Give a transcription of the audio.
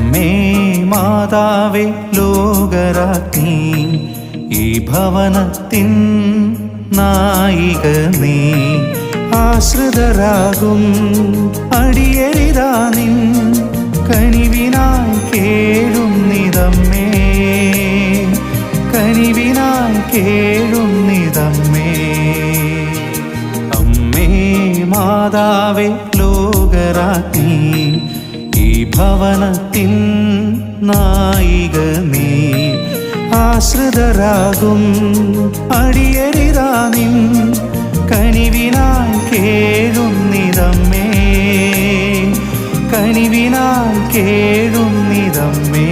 അമ്മേ മാതാവേ ലോകരാജ്ഞി, ഈ ഭവനത്തിൻ നായിക നീ. ആശ്രിതരാകും അടിയരിതാ നിൻ കനിവിനായി കേഴുന്നിതമ്മേ, കനിവിനായി കേഴുന്നിതമ്മേ. അമ്മേ മാതാവേ ലോകരാജ്ഞി, ഈ ഭവനത്തിൻ നായിക നീ. ആശ്രിതരാകും അടിയരിതാ നിൻ കനിവിനായി കേഴുന്നിതമ്മേ, കനിവിനായി കേഴുന്നിതമ്മേ.